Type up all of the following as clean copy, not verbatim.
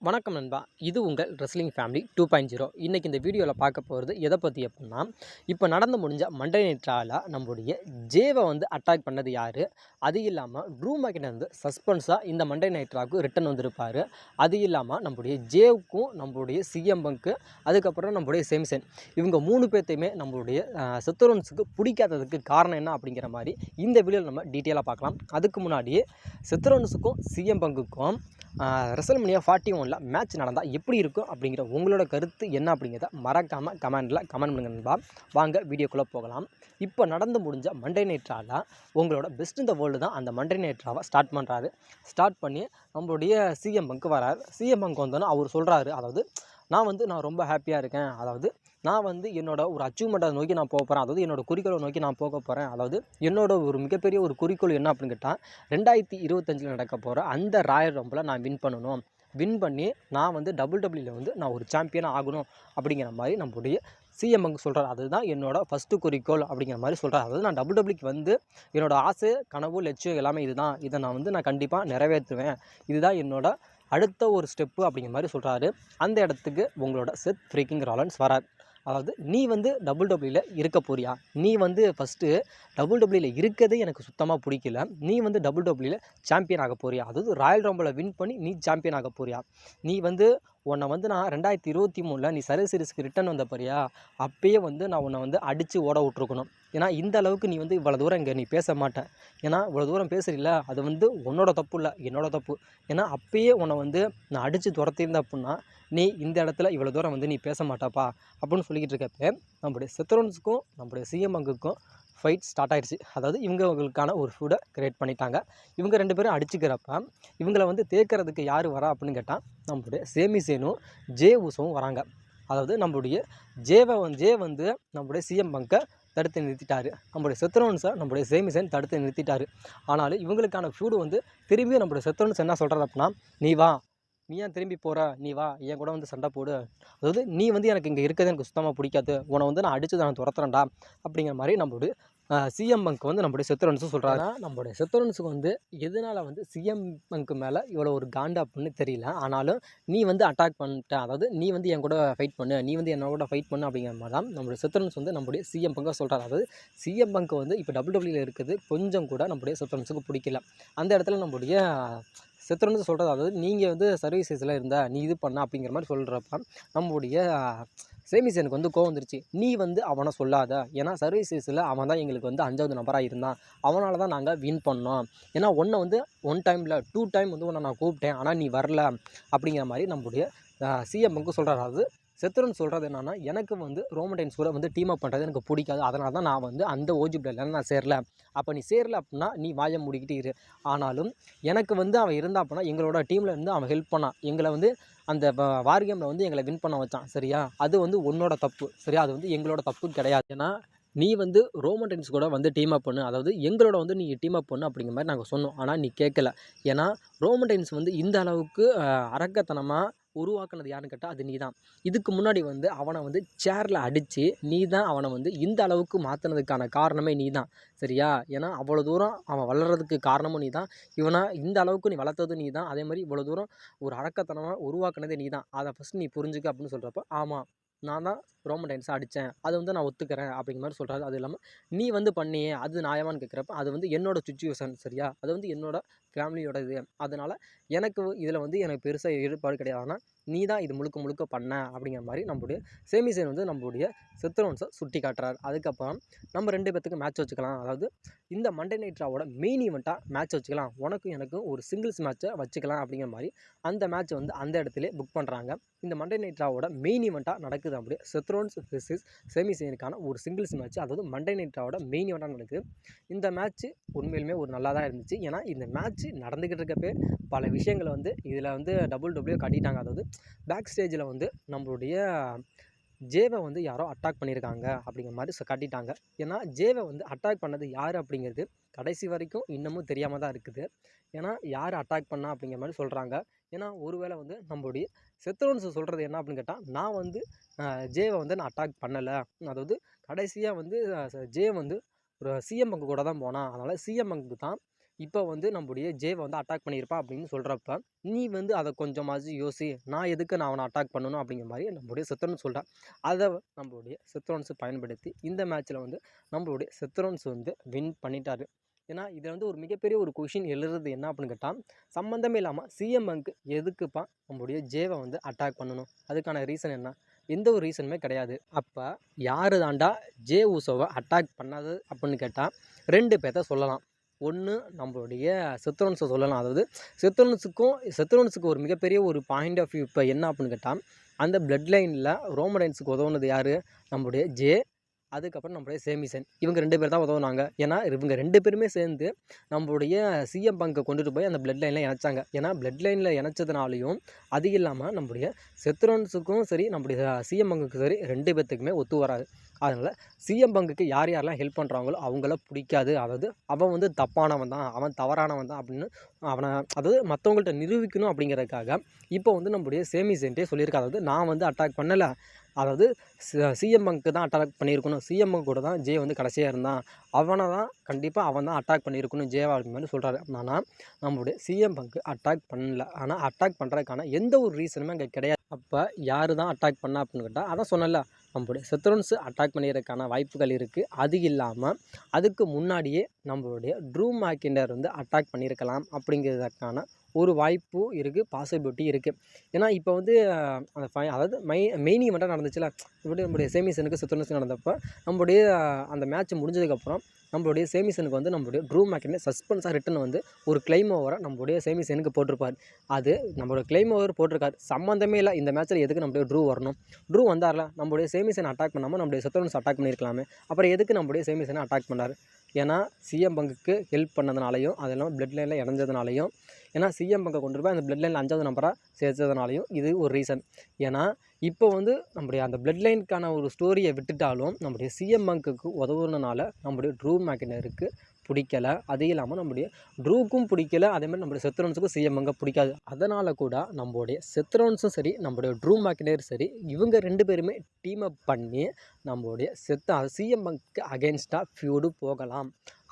வணக்கம் நண்பா. இது உங்கள் ரெஸ்லிங் ஃபேமிலி 2.0. இன்றைக்கி இந்த வீடியோவில் பார்க்க போகிறது எதை பற்றி அப்படின்னா, இப்போ நடந்து முடிஞ்ச மண்டே நைட் ரால நம்முடைய ஜேவை வந்து அட்டாக் பண்ணது யார்? அது இல்லாமல் ட்ரூ மேக்கினர் வந்து சஸ்பென்ஸாக இந்த மண்டே நைட் ராவுக்கு ரிட்டன் வந்திருப்பார். அது இல்லாமல் நம்முடைய ஜேவுக்கும் நம்மளுடைய சிஎம் பங்க்கு அதுக்கப்புறம் நம்முடைய சேம்சன் இவங்க 3 பேர்த்தையுமே நம்மளுடைய செத்தரோன்ஸுக்கு பிடிக்காததுக்கு காரணம் என்ன அப்படிங்கிற மாதிரி இந்த வீடியோவில் நம்ம டீட்டெயிலாக பார்க்கலாம். அதுக்கு முன்னாடியே செத்தரோன்ஸுக்கும் சிஎம் பங்குக்கும் ரெசல்மனியா 41 மேட்ச் நடந்தால் எப்படி இருக்கும் அப்படிங்கிற உங்களோட கருத்து என்ன அப்படிங்கிறத மறக்காமல் கமெண்ட் பண்ணுங்க நண்பா. வாங்க வீடியோக்குள்ளே போகலாம். இப்போ நடந்து முடிஞ்ச மண்டே நைட் ரால உங்களோட பெஸ்ட் இந்த வேர்ல்டு தான் அந்த மண்டே நைட் ராவை ஸ்டார்ட் பண்ணுறாரு. ஸ்டார்ட் பண்ணி நம்மளுடைய சிஎம் பங்க்கு வராரு. சிஎம் பங்க் வந்தோன்னா அவர் சொல்கிறாரு, அதாவது நான் ரொம்ப ஹாப்பியாக இருக்கேன். அதாவது நான் வந்து என்னோட ஒரு அச்சீவ்மெண்ட்டை நோக்கி நான் போக போகிறேன். அதாவது என்னோட குறிக்கோளை நோக்கி நான் போக போகிறேன். அதாவது என்னோட ஒரு மிகப்பெரிய ஒரு குறிக்கோள் என்ன அப்படின்னு கேட்டால் 2025 நடக்க போகிற அந்த ராயல் ரம்பிளை நான் வின் பண்ணணும். வின் பண்ணி நான் வந்து WWE வந்து நான் ஒரு சாம்பியனாக ஆகணும் அப்படிங்கிற மாதிரி நம்மளுடைய சிஎம் பங்க் சொல்கிறார். அதுதான் என்னோட ஃபஸ்ட்டு குறிக்கோள் அப்படிங்கிற மாதிரி சொல்கிறார். அதாவது நான் WWEக்கு வந்து என்னோடய ஆசை, கனவு, லட்சியம் எல்லாமே இதுதான். இதை நான் கண்டிப்பாக நிறைவேற்றுவேன். இதுதான் என்னோட அடுத்த ஒரு ஸ்டெப்பு அப்படிங்கிற மாதிரி சொல்கிறாரு. அந்த இடத்துக்கு உங்களோட செத் ஃப்ரீக்கிங் ராலன்ஸ் வரார். அதாவது நீ வந்து WWE இருக்க போறியா? நீ வந்து ஃபஸ்ட்டு WWE இருக்கிறதே எனக்கு சுத்தமாக பிடிக்கல. நீ வந்து WWE சாம்பியன் ஆக போறியா? அதாவது ராயல் ரம்பிளை வின் பண்ணி நீ சாம்பியன் ஆக போறியா? நீ வந்து உன்னை வந்து நான் 2023 நீ சர்வீஸ் சீரிஸ்க்கு ரிட்டன் வந்த பாரியா, அப்பயே வந்து நான் உன்னை வந்து அடித்து ஓட விட்ருக்கணும். ஏன்னா இந்த அளவுக்கு நீ வந்து இவ்வளோ தூரம் இங்கே நீ பேச மாட்டேன். ஏன்னா இவ்வளோ தூரம் பேசுறீல்ல, அது வந்து உன்னோட தப்பு இல்லை, என்னோட தப்பு. ஏன்னா அப்பயே உன்னை வந்து நான் அடித்து துரத்தியிருந்தேன் அப்படின்னா நீ இந்த இடத்துல இவ்வளோ தூரம் வந்து நீ பேச மாட்டாப்பா அப்படின்னு சொல்லிக்கிட்டு இருக்கப்ப நம்முடைய செத்தரோன்ஸுக்கும் நம்முடைய சிஎம் பங்குக்கும் ஃபைட் ஸ்டார்ட் ஆகிடுச்சு. அதாவது இவங்களுக்கான ஒரு ஃபுட்டை கிரியேட் பண்ணிட்டாங்க. இவங்க 2 பேரும் அடிச்சுக்கிறப்ப இவங்களை வந்து தேக்கிறதுக்கு யார் வரா அப்படின்னு கேட்டால் நம்மளுடைய சேமி சேனும் ஜே ஊசவும் வராங்க. அதாவது நம்மளுடைய ஜே வந்து நம்மளுடைய சிஎம் பங்கை தடுத்து நிறுத்திட்டாரு. நம்மளுடைய செத்தரோன்ஸை நம்மளுடைய சேமி சேன் தடுத்து நிறுத்திட்டாரு. ஆனாலும் இவங்களுக்கான ஃபுட்டு வந்து திரும்பி நம்மளுடைய செத்தரோன்ஸ் என்ன சொல்கிறாரு அப்படின்னா, நீ ஏன் திரும்பி போகிற, நீ வா என் கூட வந்து சண்டை போடு. அதாவது நீ வந்து எனக்கு இங்கே இருக்கிறது எனக்கு சுத்தமாக பிடிக்காது, உன்னை வந்து நான் அடித்து நான் துரத்துறேன்டா அப்படிங்கிற மாதிரி நம்மளுடைய சிஎம் பங்க் வந்து நம்மளுடைய செத்தரோன்ஸும் சொல்கிறாரு. நம்மளுடைய செத்தரோன்ஸுக்கு வந்து எதனால் வந்து சிஎம் பங்க்கு மேலே இவ்வளோ ஒரு காண்டு அப்படின்னு தெரியல. ஆனாலும் நீ வந்து அட்டாக் பண்ணிட்ட, அதாவது நீ வந்து என் கூட ஃபைட் பண்ணு, நீ வந்து என்னோட கூட ஃபைட் பண்ணு அப்படிங்கிற மாதிரி தான் நம்மளுடைய செத்தரோன்ஸ் வந்து நம்மளுடைய சிஎம் பங்கை சொல்கிறார். அதாவது சிஎம் பங்க் வந்து இப்போ WWE இருக்குது கொஞ்சம் கூட நம்மளுடைய செத்தரோன்ஸுக்கு பிடிக்கல. அந்த இடத்துல நம்மளுடைய செத்தரோன்ஸ் சொல்கிறது, அதாவது நீங்கள் வந்து சர்வீசஸில் இருந்தா நீ இது பண்ண அப்படிங்கிற மாதிரி சொல்கிறப்ப நம்மளுடைய சேமிசனுக்கு வந்து கோவம் வந்துருச்சு. நீ வந்து அவனை சொல்லாத, ஏன்னா சர்வீசஸில் அவன் தான் எங்களுக்கு வந்து 5வது நபராக இருந்தான், அவனால தான் நாங்கள் வின் பண்ணோம். ஏன்னா ஒன்றை வந்து 1 டைமில் 2 டைம் வந்து உன்னை நான் கூப்பிட்டேன், ஆனால் நீ வரல அப்படிங்கிற மாதிரி நம்மளுடைய சிஎம் பங்கு சொல்கிறார். அதாவது செத்தரோன்ஸ் சொல்கிறது என்னன்னா, எனக்கு வந்து ரோமன் ரெயின்ஸ் கூட வந்து டீம் அப் பண்ணுறது எனக்கு பிடிக்காது, அதனால தான் நான் வந்து அந்த ஓஜி பிளேடில் நான் சேரல. அப்போ நீ சேரல அப்படின்னா நீ வாயை மூடிக்கிட்டு இரு. ஆனாலும் எனக்கு வந்து அவன் இருந்தா அப்படின்னா எங்களோட டீமில் இருந்து அவன் ஹெல்ப் பண்ணான், எங்களை வந்து அந்த வார் கேமில் வந்து எங்களை வின் பண்ண வச்சான், சரியா? அது வந்து உன்னோட தப்பு, சரியா? அது வந்து எங்களோட தப்பு கிடையாது. ஏன்னா நீ வந்து ரோமன் ரெயின்ஸ் கூட வந்து டீம் அப் பண்ணு, அதாவது எங்களோட வந்து நீ டீம் அப் பண்ணு அப்படிங்கிற மாதிரி நாங்கள் சொன்னோம். ஆனால் நீ கேட்கல. ஏன்னா ரோமன் ரெயின்ஸ் வந்து இந்த அளவுக்கு அரக்கத்தனமாக உருவாக்குனது யாருன்னு கேட்டால் அது நீ தான். இதுக்கு முன்னாடி வந்து அவனை வந்து சேரில் அடித்து நீ தான் அவனை வந்து இந்த அளவுக்கு மாற்றினதுக்கான காரணமே நீ தான், சரியா? ஏன்னா அவ்வளோ தூரம் அவன் வளர்கிறதுக்கு காரணமும் நீ தான், இவனை இந்த அளவுக்கு நீ வளர்த்ததும் நீ தான், அதே மாதிரி இவ்வளோ தூரம் ஒரு அரக்கத்தனமாக உருவாக்குனதே நீ தான். அதை ஃபஸ்ட் நீ புரிஞ்சுக்க அப்படின்னு சொல்கிறப்ப, ஆமாம் நான் தான் ரோமன் ரெயின்ஸை அடித்தேன், அது வந்து நான் ஒத்துக்கிறேன் அப்படிங்கிற மாதிரி சொல்கிறாரு. அது இல்லாமல் நீ வந்து பண்ணியே அது நியாயமான்னு கேட்குறப்ப, அது வந்து என்னோட சுச்சுவேஷன், சரியா? அது வந்து என்னோட ஃபேமிலியோட இது, அதனால் எனக்கு இதில் வந்து எனக்கு பெருசாக ஈடுபாடு கிடையாது. ஆனால் நீ தான் இது முழுக்க முழுக்க பண்ண அப்படிங்கிற மாதிரி நம்மளுடைய சேமிசேன் வந்து நம்மளுடைய செத்தரோன்ஸை சுட்டி காட்டுறாரு. அதுக்கப்புறம் நம்ம 2 பேர்த்துக்கு மேட்ச் வச்சுக்கலாம். அதாவது இந்த மண்டே நைட் ராவோட மெயின் ஈவெண்ட்டாக மேட்ச் வச்சுக்கலாம், உனக்கும் எனக்கும் ஒரு சிங்கிள்ஸ் மேட்ச்சை வச்சுக்கலாம் அப்படிங்கிற மாதிரி அந்த மேட்ச்சை வந்து அந்த இடத்துல புக் பண்ணுறாங்க. இந்த மண்டே நைட் ராவோட மெயின் ஈவெண்ட்டாக நடக்குது அப்படியே செத்தரோன்ஸ் வெர்சஸ் சேமிசேனுக்கான ஒரு சிங்கிள்ஸ் மேட்ச். அதாவது மண்டே நைட் ராவோட மெயின் ஈவெண்ட்டாக நடக்குது. இந்த மேட்ச்சு உண்மையிலுமே ஒரு நல்லா தான் இருந்துச்சு. ஏன்னா இந்த மேட்ச்சு நடந்துக்கிட்டு இருக்கப்பே பல விஷயங்களை வந்து இதில் வந்து WWE காட்டிட்டாங்க. அதாவது பேக் ஸ்டேஜில் வந்து நம்மளுடைய ஜேவை வந்து யாரோ அட்டாக் பண்ணியிருக்காங்க அப்படிங்கிற மாதிரி காட்டிட்டாங்க. ஏன்னா ஜேவை வந்து அட்டாக் பண்ணது யார் அப்படிங்கிறது கடைசி வரைக்கும் இன்னமும் தெரியாமல் தான் இருக்குது. ஏன்னா யார் அட்டாக் பண்ணா அப்படிங்கிற மாதிரி சொல்கிறாங்க. ஏன்னா ஒருவேளை வந்து நம்மளுடைய செத்தரோன்ஸ் சொல்கிறது என்ன அப்படின்னு கேட்டால், நான் வந்து ஜேவை வந்து நான் அட்டாக் பண்ணலை, அதாவது கடைசியாக வந்து ஜே வந்து ஒரு சிஎம் பங்கு கூட தான் போனான், அதனால் சிஎம் பங்கு தான் இப்போ வந்து நம்முடைய ஜேவை வந்து அட்டாக் பண்ணியிருப்பான் அப்படின்னு சொல்கிறப்ப நீ வந்து அதை கொஞ்சமாச்சும் யோசி, நான் அவனை அட்டாக் பண்ணணும் அப்படிங்கிற மாதிரி நம்மளுடைய சித்ரோன்ஸ் சொல்கிறான். அதை நம்மளுடைய சித்ரோன்ஸை பயன்படுத்தி இந்த மேட்ச்சில் வந்து நம்மளுடைய சித்ரோன்ஸ் வந்து வின் பண்ணிட்டாரு. ஏன்னா இதில் வந்து ஒரு மிகப்பெரிய ஒரு கொஷின் எழுறது என்ன அப்படின்னு கேட்டால், சம்மந்தமே இல்லாமல் சிஎம் பங்க் எதுக்குப்பா நம்மளுடைய ஜேவை வந்து அட்டாக் பண்ணணும், அதுக்கான ரீசன் என்ன? எந்த ஒரு ரீசனுமே கிடையாது. அப்போ யார் தாண்டா ஜே ஊசோவை அட்டாக் பண்ணாது அப்படின்னு கேட்டால் 2 பேர்த்த சொல்லலாம். ஒன்று நம்மளுடைய சித்ரோன்ஸை சொல்லலாம். அதாவது சித்ரோன்ஸுக்கு ஒரு மிகப்பெரிய ஒரு பாயிண்ட் ஆஃப் வியூ இப்போ என்ன அப்படின்னு கேட்டால், அந்த பிளட் லைனில் ரோமடைன்ஸுக்கு உதவுனது யார்? நம்மளுடைய ஜே, அதுக்கப்புறம் நம்மளுடைய சேமிசன். இவங்க 2 பேர் தான் உதவுனாங்க. ஏன்னா இவங்க 2 பேருமே சேர்ந்து நம்மளுடைய சிஎம் பங்கை கொண்டுட்டு போய் அந்த பிளட் லைனில் இணைச்சாங்க. ஏன்னா பிளட் லைனில் இணைச்சதுனாலையும் அது இல்லாமல் நம்மளுடைய சித்ரோன்ஸுக்கும் சரி நம்மளுடைய சிஎம் பங்குக்கும் சரி 2 பேர்த்துக்குமே ஒத்து வராது. அதனால் சிஎம் பங்குக்கு யார் யாரெல்லாம் ஹெல்ப் பண்ணுறாங்களோ அவங்கள பிடிக்காது. அதாவது அவன் வந்து தப்பானவன் தான், அவன் தவறானவன் தான் அப்படின்னு அவனை அதாவது மற்றவங்கள்ட்ட நிரூபிக்கணும் அப்படிங்கிறதுக்காக இப்போ வந்து நம்மளுடைய சேமிசன்ட்டே சொல்லியிருக்கா. அதாவது நான் வந்து அட்டாக் பண்ணலை, அதாவது சிஎம் பங்க்கு தான் அட்டாக் பண்ணியிருக்கணும், சிஎம் பங்க் கூட தான் ஜே வந்து கடைசியாக இருந்தான், அவனை தான் கண்டிப்பாக அவன் தான் அட்டாக் பண்ணியிருக்கணும் ஜேவா அப்படின்னு மாதிரி சொல்கிறாரு. ஆனால் நம்மளுடைய சிஎம் பங்க்கு அட்டாக் பண்ணல. ஆனால் அட்டாக் பண்ணுறதுக்கான எந்த ஒரு ரீசனுமே அங்கே கிடையாது. அப்போ யார் தான் அட்டாக் பண்ணா அப்படின்னு கேட்டால், அதான் சொன்னல நம்மளுடைய சித்ரோன்ஸ் அட்டாக் பண்ணியிருக்கான வாய்ப்புகள் இருக்குது. அது இல்லாமல் அதுக்கு முன்னாடியே நம்மளுடைய ட்ரூ மேக்கிண்டர் வந்து அட்டாக் பண்ணியிருக்கலாம் அப்படிங்கிறதுக்கான ஒரு வாய்ப்பு இருக்குது, பாசிபிலிட்டி இருக்குது. ஏன்னா இப்போ வந்து அந்த அதாவது மெயின் ஈவெண்ட்டாக நடந்துச்சுல, இப்படி நம்மளுடைய சேமிசனுக்கு சித்ரோன்ஸுக்கு நடந்தப்போ நம்மளுடைய அந்த மேட்ச் முடிஞ்சதுக்கப்புறம் நம்மளுடைய சேமிசனுக்கு வந்து நம்மளுடைய ட்ரூ மேக்கிண்டர் சஸ்பென்ஸாக ரிட்டன் வந்து ஒரு கிளைம் ஓவரை நம்மளுடைய சேமிசனுக்கு போட்டிருப்பார். அது நம்மளோட கிளைம் ஓவர் போட்டிருக்காரு, சம்மந்தமே இல்லை இந்த மேட்ச்சில் எதுக்கு நம்மளுடைய ட்ரூ வரணும், ட்ரூ வந்தார்ல நம்மளுடைய சேமிசனை அட்டாக் பண்ணாமல் நம்மளுடைய சித்ரோன்ஸ் அட்டாக் பண்ணியிருக்கலாமே, அப்புறம் எதுக்கு நம்மளுடைய சேமிசனை அட்டாக் பண்ணார்? ஏன்னா சிஎம் பங்குக்கு ஹெல்ப் பண்ணதுனாலையும் அது இல்லாமல் பிளட் லைனில் இணைஞ்சதுனாலையும், ஏன்னா சிஎம் பங்கை கொண்டு போய் அந்த பிளட் லைனில் 5வது நம்பராக சேர்த்ததுனாலையும் இது ஒரு ரீசன். ஏன்னா இப்போ வந்து நம்முடைய அந்த பிளட் லைனுக்கான ஒரு ஸ்டோரியை விட்டுட்டாலும் நம்முடைய சிஎம் பங்குக்கு உதவுனனால நம்முடைய ட்ரூ மேக்கினருக்கு பிடிக்கலை. அதே இல்லாமல் நம்முடைய ட்ரூக்கும் பிடிக்கல, அதேமாதிரி நம்முடைய சித்ரோன்ஸுக்கும் சிஎம் பங்கை பிடிக்காது. அதனால் கூட நம்மளுடைய சித்ரோன்ஸும் சரி நம்முடைய ட்ரூ மேக்கினர் சரி இவங்க 2 பேருமே டீம் அப் பண்ணி நம்மளுடைய சிஎம் பங்குக்கு அகெயின்ஸ்டாக ஃபியூடு போகலாம்.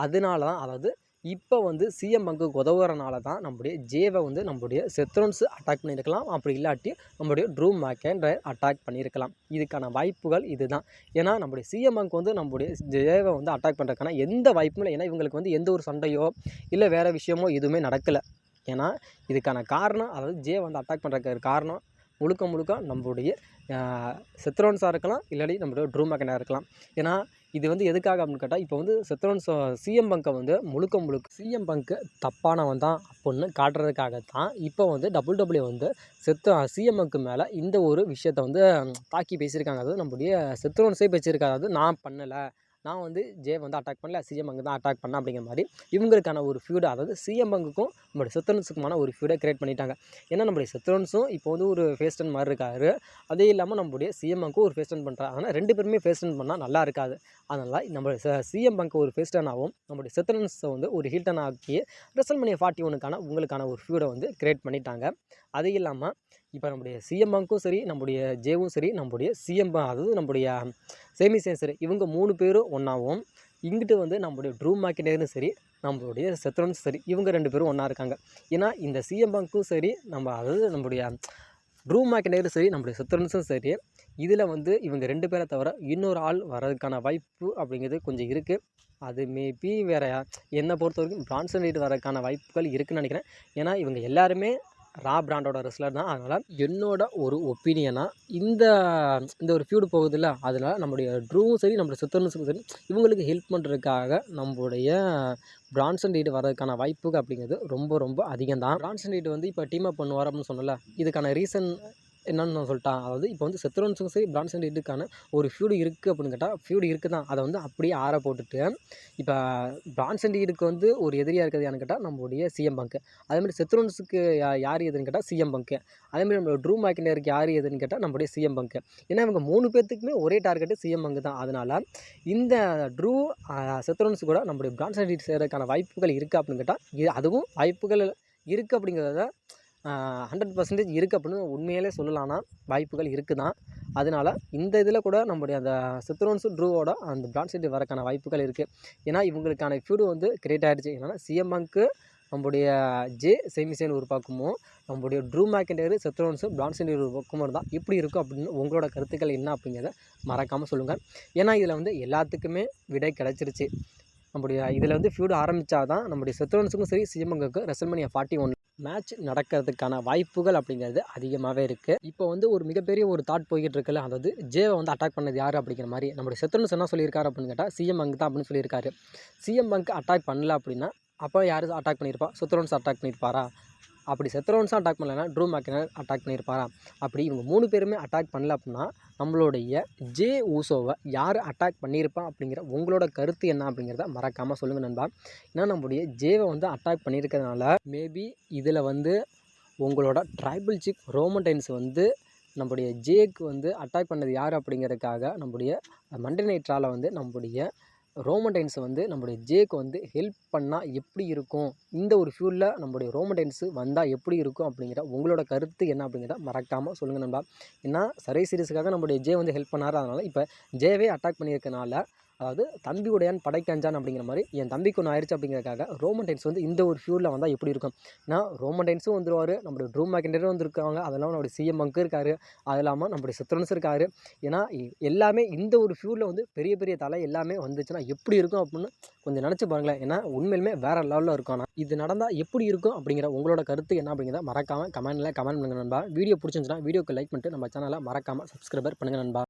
அதனால தான் அதாவது இப்போ வந்து சிஎம் பங்குக்கு உதவுறனால தான் நம்முடைய ஜேவை வந்து நம்முடைய சித்ரோன்ஸ் அட்டாக் பண்ணியிருக்கலாம், அப்படி இல்லாட்டி நம்முடைய ட்ரூ மேக்கிண்டர் அட்டாக் பண்ணியிருக்கலாம். இதுக்கான வாய்ப்புகள் இதுதான். ஏன்னா நம்முடைய சிஎம் பங்க் வந்து நம்முடைய ஜேவை வந்து அட்டாக் பண்ணுறதுக்கான எந்த வாய்ப்பும் இல்லை. ஏன்னா இவங்களுக்கு வந்து எந்த ஒரு சண்டையோ இல்லை வேறு விஷயமோ எதுவுமே நடக்கலை. ஏன்னா இதுக்கான காரணம் அதாவது ஜே வந்து அட்டாக் பண்ணுறதுக்கு காரணம் முழுக்க நம்மளுடைய சித்ரோன்ஸாக இருக்கலாம், இல்லாட்டி நம்மளுடைய ட்ரூ மேக்கிண்டராக இருக்கலாம். ஏன்னா இது வந்து எதுக்காக அப்படின்னு கேட்டால், இப்போ வந்து சித்ரோன்ஸ் சிஎம் பங்கை வந்து முழுக்க சிஎம் பங்க்கு தப்பானவன் தான் அப்படின்னு காட்டுறதுக்காகத்தான் இப்போ வந்து WWE வந்து சிஎம் பங்க்கு மேலே இந்த ஒரு விஷயத்தை வந்து தாக்கி பேசியிருக்காங்க. அதாவது நம்முடைய சித்ரோன்ஸே பேசியிருக்காங்க, அதாவது நான் பண்ணலை, நான் வந்து ஜே வந்து அட்டாக் பண்ணல, சிஎம் பங்கு தான் அட்டாக் பண்ணேன் அப்படிங்கிற மாதிரி இவங்களுக்கான ஒரு ஃபியூடு, அதாவது சிஎம் பங்குக்கும் நம்மளுடைய சித்ரோன்ஸுக்குமான ஒரு ஃபியூடை கிரியேட் பண்ணிட்டாங்க. ஏன்னா நம்மளுடைய சித்ரோன்ஸும் இப்போ வந்து ஒரு ஃபேஸ் டர்ன் மாதிரி இருக்காரு, அதே இல்லாமல் நம்மளுடைய சிஎம் பங்க்கும் ஒரு ஃபேஸ் டர்ன் பண்ணுறாங்க. ஆனால் 2 பேருமே ஃபேஸ் டர்ன் பண்ணால் நல்லா இருக்காது. அதனால் நம்மளுடைய சிஎம் பங்க்கு ஒரு ஃபேஸ் டர்ன் ஆகும், நம்மளுடைய சித்ரோன்ஸை வந்து ஒரு ஹீல் டர்ன் ஆக்கி WrestleMania 41க்கான உங்களுக்கான ஒரு ஃபியூடை வந்து கிரியேட் பண்ணிட்டாங்க. அது இல்லாமல் இப்போ நம்முடைய சிஎம் பங்க்கும் சரி நம்முடைய ஜேவும் சரி நம்முடைய அதாவது நம்முடைய சேமிசன் சரி இவங்க 3 பேரும் ஒன்றாவும், இங்கிட்டு வந்து நம்முடைய ட்ரூ மேக்கிண்டரும் சரி நம்மளுடைய சித்ரோன்ஸ் சரி இவங்க 2 பேரும் ஒன்றா இருக்காங்க. ஏன்னா இந்த சிஎம் பங்க்கும் சரி அதாவது நம்முடைய ட்ரூ மேக்கிண்டரும் சரி நம்முடைய சித்ரோன்ஸும் சரி இதில் வந்து இவங்க 2 பேரை தவிர இன்னொரு ஆள் வர்றதுக்கான வாய்ப்பு அப்படிங்கிறது கொஞ்சம் இருக்குது. அது மேபி வேறு என்னை பொறுத்த வரைக்கும் பிரான்சன் ரீட் வரதுக்கான வாய்ப்புகள் இருக்குதுன்னு நினைக்கிறேன். ஏன்னா இவங்க எல்லாருமே ரா பிராண்டோட ரெஸ்லர் தான். அதனால் என்னோட ஒரு ஒப்பீனியனாக இந்த ஒரு ஃபியூடு போகுதுல்ல, அதனால் நம்முடைய ட்ரூவும் சரி நம்மளுடைய சித்ரோன்ஸுக்கும் சரி இவங்களுக்கு ஹெல்ப் பண்ணுறதுக்காக நம்மளுடைய பிரான்சன் ரீட் வரதுக்கான வாய்ப்புகள் அப்படிங்கிறது ரொம்ப அதிகம் தான். பிரான்சன் ரீட் வந்து இப்போ டீம் அப் பண்ணுவார் அப்படின்னு சொன்னல, இதுக்கான ரீசன் என்னன்னு நான் சொல்லிட்டேன். அதாவது இப்போ வந்து சித்ரோன்ஸுக்கும் சரி பிரான்சன் ரீடுக்கான ஒரு ஃபியூடு இருக்குது அப்படின்னு கேட்டால் ஃபியூடு இருக்குது தான். அதை வந்து அப்படியே ஆற போட்டுட்டு இப்போ பிரான்சன் ரீடுக்கு வந்து ஒரு எதிரியாக இருக்கிறது யான்னு கேட்டால் நம்மளுடைய சிஎம் பங்க்கு, அதேமாதிரி சித்ரோன்ஸுக்கு யார் எதுன்னு கேட்டால் சிஎம் பங்க்கு, அதேமாதிரி நம்மளோட ட்ரூ மேக்கிண்டருக்கு யார் எதுன்னு கேட்டால் நம்மளுடைய சிஎம் பங்க்கு. ஏன்னா இவங்க 3 பேர்த்துக்குமே ஒரே டார்கெட்டு சிஎம் பங்கு தான். அதனால் இந்த ட்ரூ சித்ரோன்ஸு கூட நம்மளுடைய பிரான்சன் ரீட் செய்கிறதுக்கான வாய்ப்புகள் இருக்குது அப்படின்னு கேட்டால் அதுவும் வாய்ப்புகள் இருக்குது அப்படிங்கிறத 100% இருக்குது அப்படின்னு உண்மையிலே சொல்லலாம்னா வாய்ப்புகள் இருக்குது தான். அதனால இந்த இதில் கூட நம்முடைய அந்த சித்ரோன்ஸு ட்ரூவோட அந்த பிராண்ட் சைடு வரக்கான வாய்ப்புகள் இருக்குது. ஏன்னா இவங்களுக்கான ஃபியூடு வந்து கிரியேட் ஆகிடுச்சு. ஏன்னா சிஎம் பங்க்கு நம்முடைய சேமிசேன் ஒரு பக்கமும் நம்முடைய ட்ரூ மேக்கின்டர் செத்ரோன்ஸும் பிரான்சன் ஒரு பக்கமும் இருந்தால் எப்படி இருக்கும் அப்படின்னு உங்களோட கருத்துக்கள் என்ன அப்படிங்கிறத மறக்காமல் சொல்லுங்கள். ஏன்னா இதில் வந்து எல்லாத்துக்குமே விடை கிடச்சிருச்சு. நம்முடைய இதில் வந்து ஃபியூடு ஆரம்பித்தா தான் நம்முடைய செத்ரோன்ஸுக்கும் சரி சிஎம்க்கு ரெசல்மனியா 41 மேட்ச் நடக்கிறதுக்கான வாய்ப்புகள் அப்படிங்கிறது அதிகமாகவே இருக்குது. இப்போ வந்து ஒரு மிகப்பெரிய ஒரு தாட் போய்கிட்டு இருக்குல்ல, அதாவது ஜேவை வந்து அட்டாக் பண்ணது யார் அப்படிங்கிற மாதிரி நம்முடைய செத்ரோன்ஸ் என்ன சொல்லியிருக்காரு அப்படின்னு கேட்டால் சிஎம் பங்க் தான் அப்படின்னு சொல்லியிருக்காரு. சிஎம் பங்க் அட்டாக் பண்ணல அப்படின்னா அப்போ யார் அட்டாக் பண்ணியிருப்பா? செத்ரோன்ஸ் அட்டாக் பண்ணியிருப்பாரா? அப்படி செத்ரோன்ஸும் அட்டாக் பண்ணலைன்னா ட்ரூ மேக்கினர் அட்டாக் பண்ணியிருப்பாரா? அப்படி இவங்க 3 பேருமே அட்டாக் பண்ணல அப்படின்னா நம்மளுடைய ஜே ஊசோவை யார் அட்டாக் பண்ணியிருப்பா அப்படிங்கிற உங்களோட கருத்து என்ன அப்படிங்கிறத மறக்காமல் சொல்லுங்கள் நண்பா. ஏன்னா நம்முடைய ஜேவை வந்து அட்டாக் பண்ணியிருக்கிறதுனால மேபி இதில் வந்து உங்களோட ட்ரைபல் சீஃப் ரோமன் ரெயின்ஸ் வந்து நம்முடைய ஜேக்கு வந்து அட்டாக் பண்ணது யார் அப்படிங்கிறதுக்காக நம்முடைய மண்டே நைட் ரால வந்து நம்முடைய ரோமன் ரெயின்ஸ் வந்து நம்முடைய ஜேக்கு வந்து ஹெல்ப் பண்ணால் எப்படி இருக்கும், இந்த ஒரு ஃபியூலில் நம்முடைய ரோமன் ரெயின்ஸ் வந்தால் எப்படி இருக்கும் அப்படிங்கிற உங்களோட கருத்து என்ன அப்படிங்கிறத மறக்காமல் சொல்லுங்கள் நண்பா. ஏன்னா சரை சீரிஸுக்காக நம்முடைய ஜே வந்து ஹெல்ப் பண்ணார். அதனால் இப்போ ஜேவே அட்டாக் பண்ணியிருக்கனால அதாவது தம்பி உடையான் படைக்கஞ்சான் அப்படிங்கிற மாதிரி என் தம்பிக்கு ஒன்று ஆயிடுச்சு அப்படிங்கிறதுக்காக ரோமன் ரெயின்ஸ் வந்து இந்த ஒரு ஃபியூலில் வந்தால் எப்படி இருக்கும். ஏன்னா ரோமன் ரெயின்ஸும் வந்துருவார், நம்மளுடைய ட்ரூ மேக்கின்டரும் வந்துருக்காங்க, அதெல்லாம் நம்மளுடைய சிஎம் பங்கு இருக்கார், அது இல்லாமல் நம்மளுடைய செத்ரோன்ஸ் இருக்கார். ஏன்னா எல்லாமே இந்த ஒரு ஃபியூலில் வந்து பெரிய பெரிய தலை எல்லாமே வந்துச்சுன்னா எப்படி இருக்கும் அப்படின்னு கொஞ்சம் நினச்சி பாருங்களேன். ஏன்னா உண்மையிலுமே வேறு லெவலில் இருக்கும். ஆனால் இது நடந்தால் எப்படி இருக்கும் அப்படிங்கிற உங்களோட கருத்து என்ன அப்படிங்கிறத மறக்காமல் கமெண்ட் பண்ணுங்கள் நண்பா. வீடியோ பிடிச்சிருந்துச்சுன்னா வீடியோக்கு லைக் பண்ணிட்டு நம்ம சேனலை மறக்காமல் சப்ஸ்கிரைபர் பண்ணுங்கள் நண்பா.